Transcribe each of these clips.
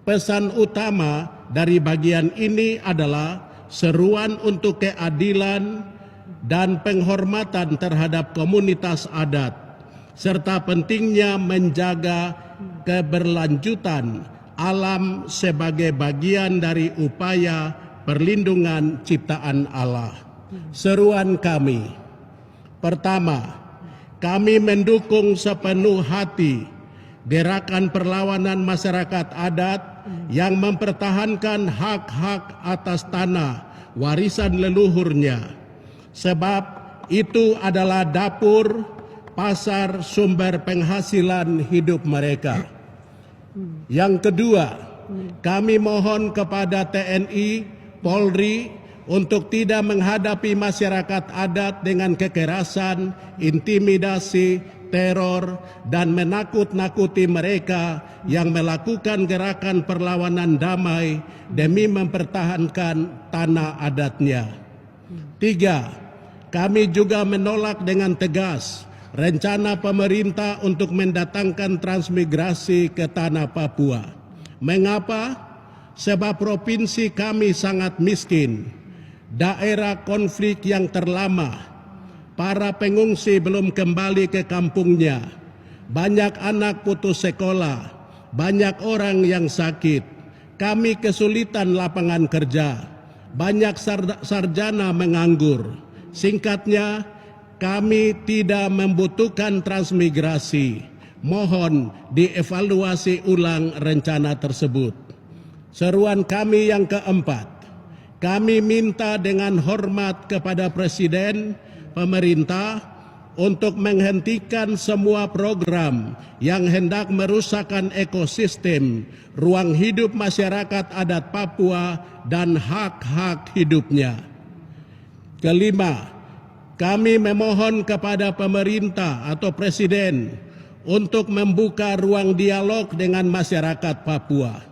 Pesan utama dari bagian ini adalah seruan untuk keadilan dan penghormatan terhadap komunitas adat, serta pentingnya menjaga keberlanjutan alam sebagai bagian dari upaya perlindungan ciptaan Allah. Seruan kami: pertama, kami mendukung sepenuh hati gerakan perlawanan masyarakat adat yang mempertahankan hak-hak atas tanah warisan leluhurnya, sebab itu adalah dapur, pasar, sumber penghasilan hidup mereka. Yang kedua, kami mohon kepada TNI, Polri untuk tidak menghadapi masyarakat adat dengan kekerasan, intimidasi, teror, dan menakut-nakuti mereka yang melakukan gerakan perlawanan damai demi mempertahankan tanah adatnya. Tiga, kami juga menolak dengan tegas rencana pemerintah untuk mendatangkan transmigrasi ke tanah Papua. Mengapa? Sebab provinsi kami sangat miskin, daerah konflik yang terlama, para pengungsi belum kembali ke kampungnya, banyak anak putus sekolah, banyak orang yang sakit, kami kesulitan lapangan kerja, banyak sarjana menganggur. Singkatnya, kami tidak membutuhkan transmigrasi. Mohon dievaluasi ulang rencana tersebut. Seruan kami yang keempat, kami minta dengan hormat kepada Presiden, pemerintah untuk menghentikan semua program yang hendak merusakkan ekosistem, ruang hidup masyarakat adat Papua dan hak-hak hidupnya. Kelima, kami memohon kepada pemerintah atau Presiden untuk membuka ruang dialog dengan masyarakat Papua.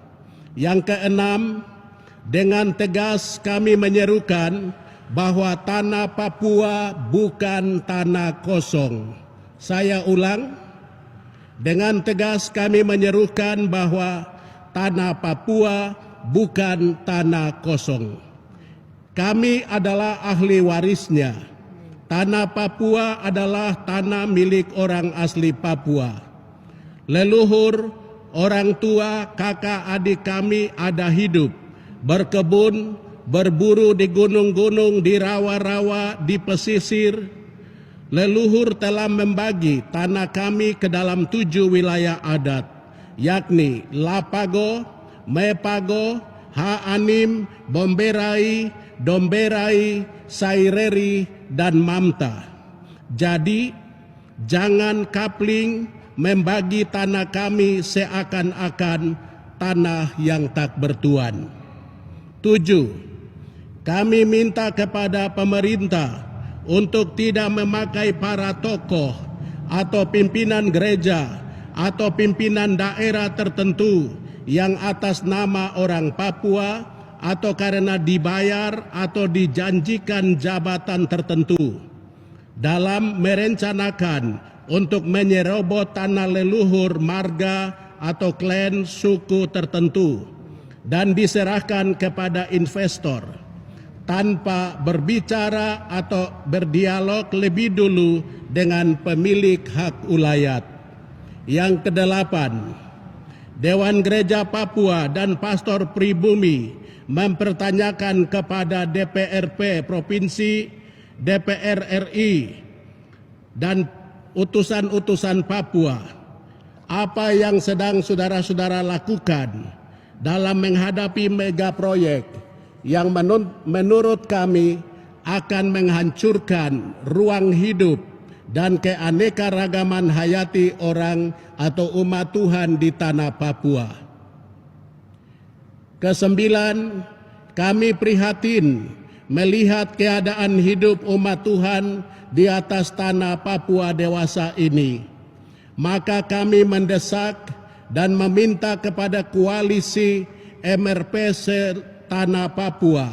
Yang keenam, dengan tegas kami menyerukan bahwa tanah Papua bukan tanah kosong. Saya ulang, dengan tegas kami menyerukan bahwa tanah Papua bukan tanah kosong. Kami adalah ahli warisnya. Tanah Papua adalah tanah milik orang asli Papua. Leluhur, orang tua, kakak adik kami ada hidup, berkebun, berburu di gunung-gunung, di rawa-rawa, di pesisir. Leluhur telah membagi tanah kami ke dalam 7 wilayah adat, yakni Lapago, Mepago, Haanim, Bomberai, Domberai, Saireri, dan Mamta. Jadi, jangan kapling membagi tanah kami seakan-akan tanah yang tak bertuan. 7. Kami minta kepada pemerintah untuk tidak memakai para tokoh atau pimpinan gereja atau pimpinan daerah tertentu yang atas nama orang Papua atau karena dibayar atau dijanjikan jabatan tertentu dalam merencanakan untuk menyerobot tanah leluhur marga atau klan suku tertentu dan diserahkan kepada investor tanpa berbicara atau berdialog lebih dulu dengan pemilik hak ulayat. Yang kedelapan, Dewan Gereja Papua dan Pastor Pribumi mempertanyakan kepada DPRP Provinsi, DPR RI, dan utusan-utusan Papua, apa yang sedang saudara-saudara lakukan dalam menghadapi mega proyek yang menurut kami akan menghancurkan ruang hidup dan keanekaragaman hayati orang atau umat Tuhan di tanah Papua. Kesembilan, kami prihatin melihat keadaan hidup umat Tuhan di atas tanah Papua dewasa ini. Maka kami mendesak dan meminta kepada koalisi MRPC Tanah Papua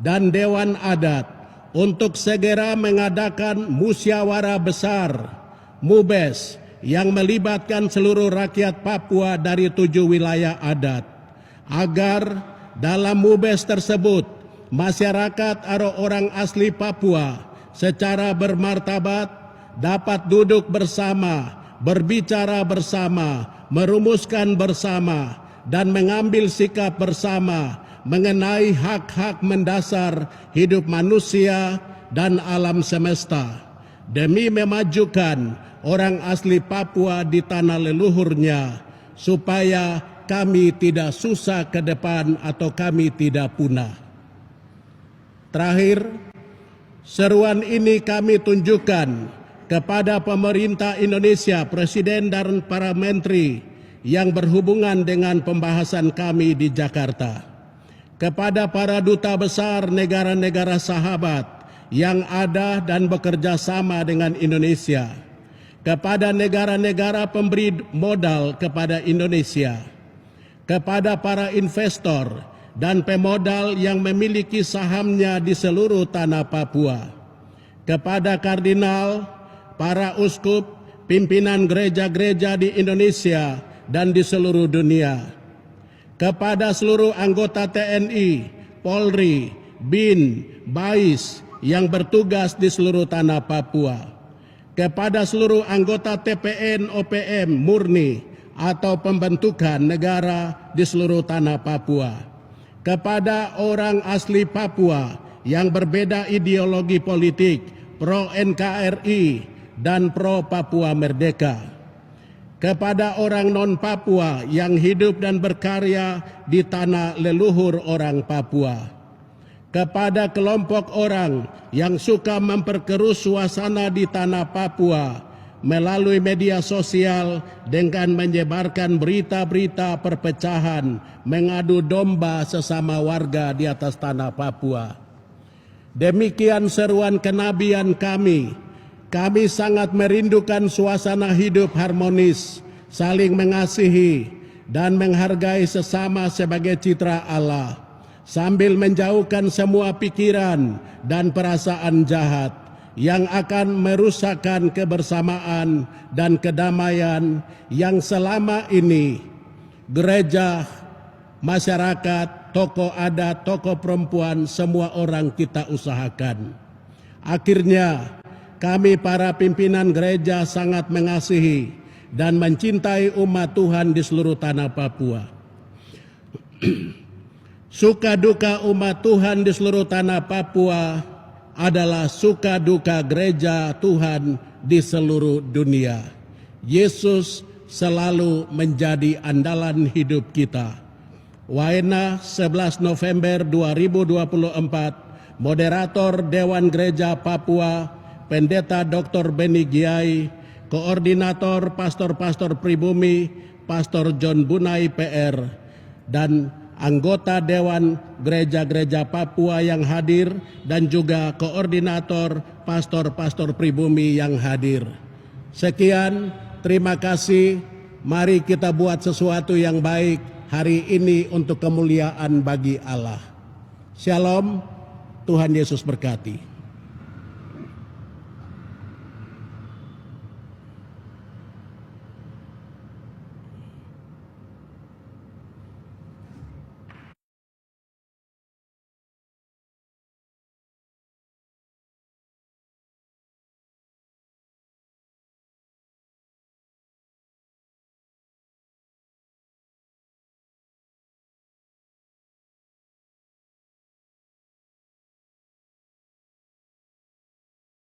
dan Dewan Adat untuk segera mengadakan musyawarah besar MUBES yang melibatkan seluruh rakyat Papua dari 7 wilayah adat agar dalam MUBES tersebut masyarakat atau orang asli Papua secara bermartabat dapat duduk bersama, berbicara bersama, merumuskan bersama, dan mengambil sikap bersama mengenai hak-hak mendasar hidup manusia dan alam semesta, demi memajukan orang asli Papua di tanah leluhurnya, supaya kami tidak susah ke depan atau kami tidak punah. Terakhir, seruan ini kami tunjukkan kepada pemerintah Indonesia, Presiden dan para menteri yang berhubungan dengan pembahasan kami di Jakarta, kepada para duta besar negara-negara sahabat yang ada dan bekerja sama dengan Indonesia, kepada negara-negara pemberi modal kepada Indonesia, kepada para investor dan pemodal yang memiliki sahamnya di seluruh tanah Papua, kepada kardinal, para uskup, pimpinan gereja-gereja di Indonesia dan di seluruh dunia, kepada seluruh anggota TNI, Polri, BIN, BAIS yang bertugas di seluruh tanah Papua, kepada seluruh anggota TPN, OPM, murni atau pembentukan negara di seluruh tanah Papua, kepada orang asli Papua yang berbeda ideologi politik, pro NKRI dan pro Papua Merdeka, kepada orang non-Papua yang hidup dan berkarya di tanah leluhur orang Papua, kepada kelompok orang yang suka memperkeruh suasana di tanah Papua melalui media sosial dengan menyebarkan berita-berita perpecahan, mengadu domba sesama warga di atas tanah Papua. Demikian seruan kenabian kami. Kami sangat merindukan suasana hidup harmonis, saling mengasihi, dan menghargai sesama sebagai citra Allah, sambil menjauhkan semua pikiran dan perasaan jahat yang akan merusakkan kebersamaan dan kedamaian yang selama ini gereja, masyarakat, tokoh adat, tokoh perempuan, semua orang kita usahakan. Akhirnya, kami para pimpinan gereja sangat mengasihi dan mencintai umat Tuhan di seluruh tanah Papua. Suka duka umat Tuhan di seluruh tanah Papua adalah suka duka gereja Tuhan di seluruh dunia. Yesus selalu menjadi andalan hidup kita. Waena 11 November 2024, Moderator Dewan Gereja Papua, Pendeta Dr. Beni Giai, Koordinator Pastor-Pastor Pribumi, Pastor John Bunai PR, dan anggota Dewan Gereja-Gereja Papua yang hadir, dan juga Koordinator Pastor-Pastor Pribumi yang hadir. Sekian, terima kasih. Mari kita buat sesuatu yang baik hari ini untuk kemuliaan bagi Allah. Shalom, Tuhan Yesus berkati.